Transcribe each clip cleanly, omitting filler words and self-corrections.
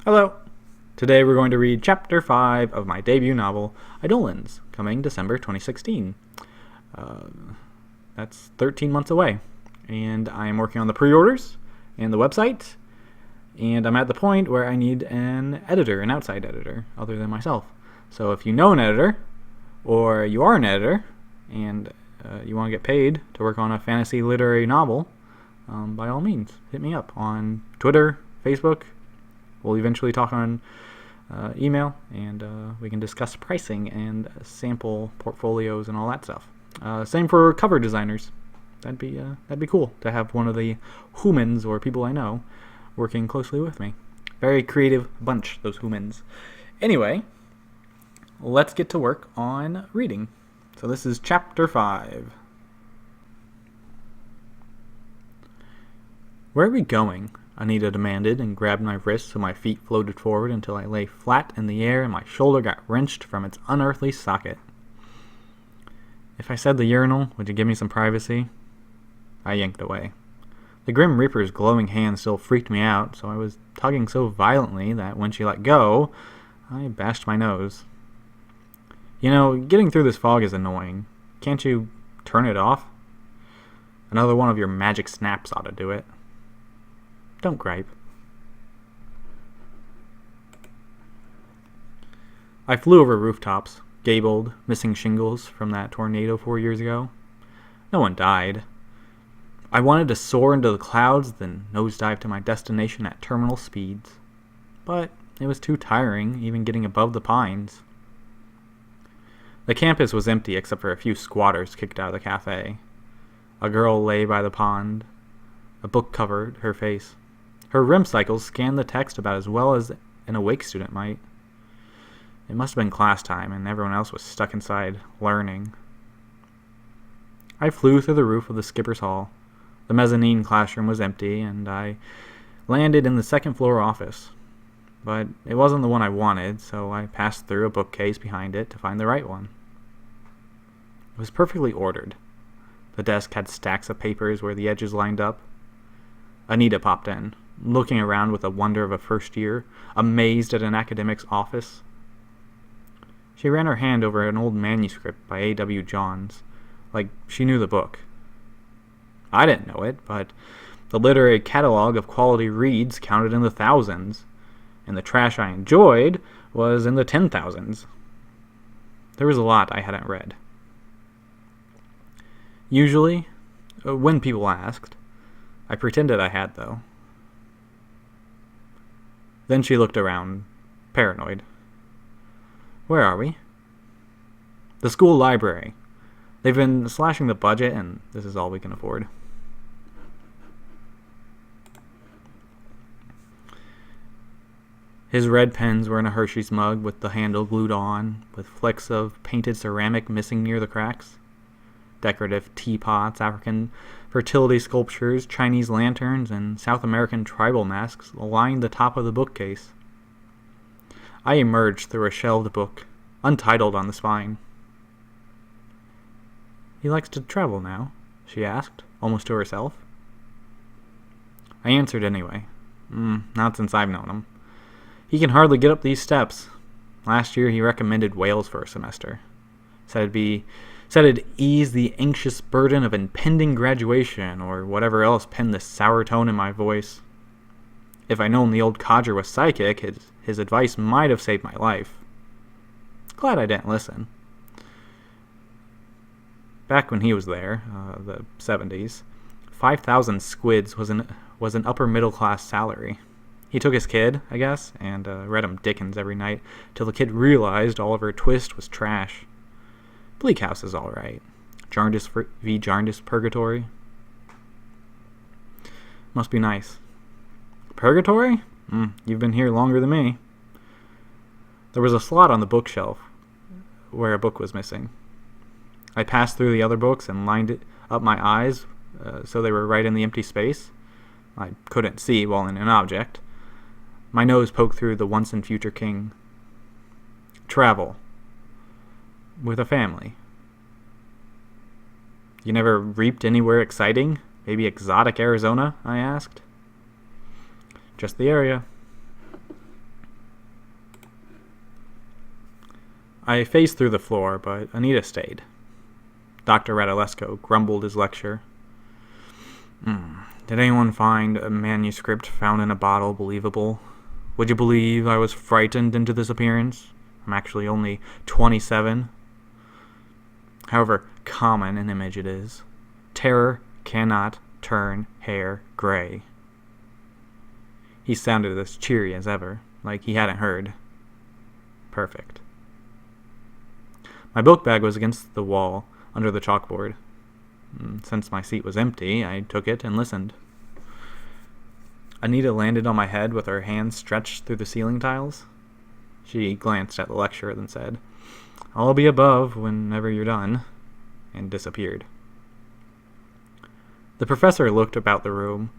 Hello! Today we're going to read Chapter 5 of my debut novel, Eidolons, coming December 2016. That's 13 months away, and I'm working on the pre-orders and the website, and I'm at the point where I need an outside editor, other than myself. So if you know an editor, or you are an editor, and you want to get paid to work on a fantasy literary novel, by all means, hit me up on Twitter, Facebook. We'll eventually talk on email, and we can discuss pricing and sample portfolios and all that stuff. Same for cover designers. That'd be cool to have one of the humans or people I know working closely with me. Very creative bunch, those humans. Anyway, let's get to work on reading. So this is Chapter 5. Where are we going? Anita demanded and grabbed my wrist so my feet floated forward until I lay flat in the air and my shoulder got wrenched from its unearthly socket. If I said the urinal, would you give me some privacy? I yanked away. The Grim Reaper's glowing hand still freaked me out, so I was tugging so violently that when she let go, I bashed my nose. You know, getting through this fog is annoying. Can't you turn it off? Another one of your magic snaps ought to do it. Don't gripe. I flew over rooftops, gabled, missing shingles from that tornado 4 years ago. No one died. I wanted to soar into the clouds, then nosedive to my destination at terminal speeds. But it was too tiring, even getting above the pines. The campus was empty except for a few squatters kicked out of the cafe. A girl lay by the pond. A book covered her face. Her REM cycles scanned the text about as well as an awake student might. It must have been class time, and everyone else was stuck inside, learning. I flew through the roof of the skipper's hall. The mezzanine classroom was empty, and I landed in the second-floor office. But it wasn't the one I wanted, so I passed through a bookcase behind it to find the right one. It was perfectly ordered. The desk had stacks of papers where the edges lined up. Anita popped in, looking around with the wonder of a first year, amazed at an academic's office. She ran her hand over an old manuscript by A.W. Johns, like she knew the book. I didn't know it, but the literary catalog of quality reads counted in the thousands, and the trash I enjoyed was in the 10,000s. There was a lot I hadn't read. Usually, when people asked, I pretended I had, though. Then she looked around, paranoid. Where are we? The school library. They've been slashing the budget, and this is all we can afford. His red pens were in a Hershey's mug with the handle glued on, with flecks of painted ceramic missing near the cracks. Decorative teapots, African fertility sculptures, Chinese lanterns, and South American tribal masks lined the top of the bookcase. I emerged through a shelved book, untitled on the spine. He likes to travel now, she asked, almost to herself. I answered anyway. Not since I've known him. He can hardly get up these steps. Last year he recommended Wales for a semester. Said it'd ease the anxious burden of impending graduation, or whatever else penned the sour tone in my voice. If I'd known the old codger was psychic, his advice might have saved my life. Glad I didn't listen. Back when he was there, the 70s, 5,000 squids was an upper-middle-class salary. He took his kid, I guess, and read him Dickens every night, till the kid realized Oliver Twist was trash. Bleak House is all right. Jarndyce v. Jarndyce Purgatory. Must be nice. Purgatory? You've been here longer than me. There was a slot on the bookshelf where a book was missing. I passed through the other books and lined up my eyes so they were right in the empty space. I couldn't see while in an object. My nose poked through the Once and Future King. Travel. With a family. You never reaped anywhere exciting? Maybe exotic Arizona? I asked. Just the area. I phased through the floor, but Anita stayed. Dr. Radulescu grumbled his lecture. Did anyone find a manuscript found in a bottle believable? Would you believe I was frightened into this appearance? I'm actually only 27. However common an image it is, terror cannot turn hair gray. He sounded as cheery as ever, like he hadn't heard. Perfect. My book bag was against the wall under the chalkboard. Since my seat was empty, I took it and listened. Anita landed on my head with her hands stretched through the ceiling tiles. She glanced at the lecturer, then said, "I'll be above whenever you're done," and disappeared. The professor looked about the room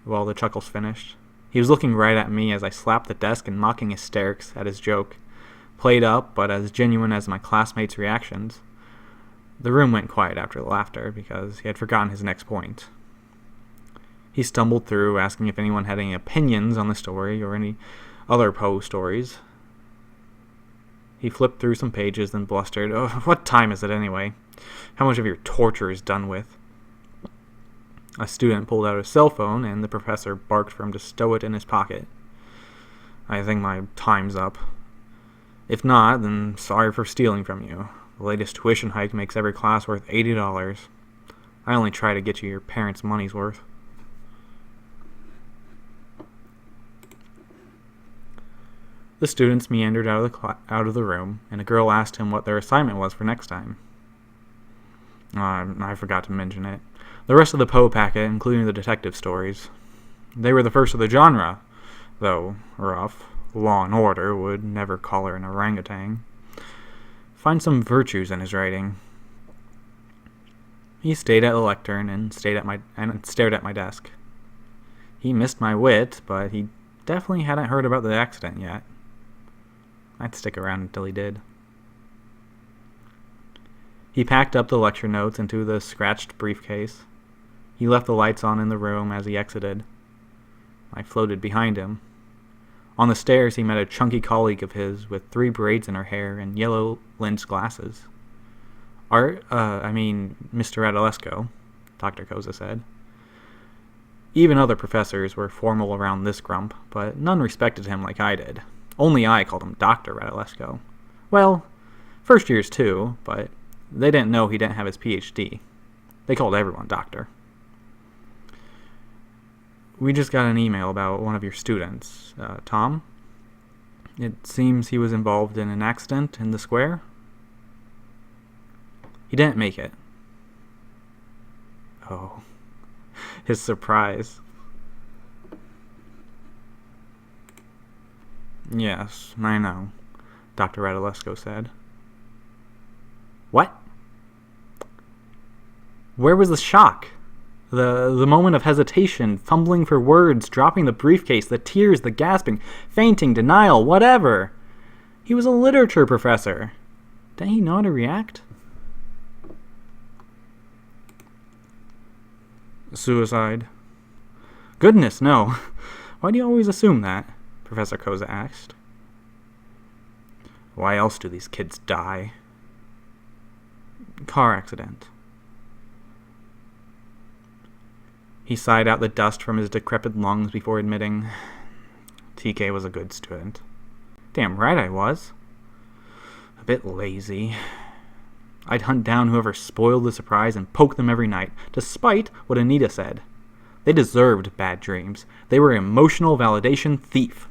while the chuckles finished. He was looking right at me as I slapped the desk in mocking hysterics at his joke, played up but as genuine as my classmates' reactions. The room went quiet after the laughter because he had forgotten his next point. He stumbled through, asking if anyone had any opinions on the story or any other Poe stories. He flipped through some pages, then blustered, "Oh, what time is it anyway? How much of your torture is done with?" A student pulled out a cell phone, and the professor barked for him to stow it in his pocket. "I think my time's up. If not, then sorry for stealing from you. The latest tuition hike makes every class worth $80. I only try to get you your parents' money's worth." The students meandered out of the room, and a girl asked him what their assignment was for next time. I forgot to mention it. The rest of the Poe packet, including the detective stories. They were the first of the genre, though rough. Law and Order would never call her an orangutan. Find some virtues in his writing. He stayed at the lectern and stared at my desk. He missed my wit, but he definitely hadn't heard about the accident yet. I'd stick around until he did. He packed up the lecture notes into the scratched briefcase. He left the lights on in the room as he exited. I floated behind him. On the stairs, he met a chunky colleague of his with 3 braids in her hair and yellow lensed glasses. Mr. Radulescu, Dr. Koza said. Even other professors were formal around this grump, but none respected him like I did. Only I called him Dr. Radulescu. Well, first years too, but they didn't know he didn't have his PhD. They called everyone Doctor. "We just got an email about one of your students, Tom. It seems he was involved in an accident in the square." "He didn't make it." Oh, his surprise. "Yes, I know," Dr. Radulescu said. "What?" Where was the shock? The moment of hesitation, fumbling for words, dropping the briefcase, the tears, the gasping, fainting, denial, whatever. He was a literature professor. Didn't he know how to react? "Suicide." "Goodness, no. Why do you always assume that?" Professor Koza asked. "Why else do these kids die?" "Car accident." He sighed out the dust from his decrepit lungs before admitting, "TK was a good student." Damn right I was. A bit lazy. I'd hunt down whoever spoiled the surprise and poke them every night, despite what Anita said. They deserved bad dreams. They were an emotional validation thief.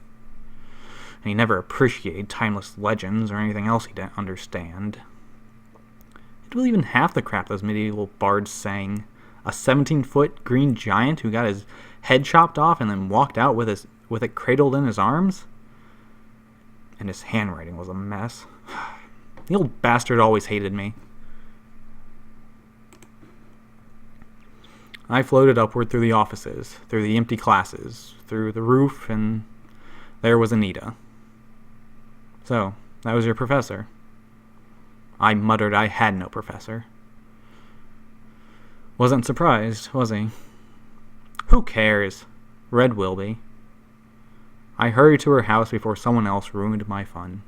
And he never appreciated timeless legends or anything else he didn't understand. He'd believe in half the crap those medieval bards sang. A 17-foot green giant who got his head chopped off and then walked out with it cradled in his arms? And his handwriting was a mess. The old bastard always hated me. I floated upward through the offices, through the empty classes, through the roof, and there was Anita. "So, that was your professor?" I muttered I had no professor. Wasn't surprised, was he? Who cares? Red will be. I hurried to her house before someone else ruined my fun.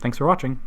Thanks for watching.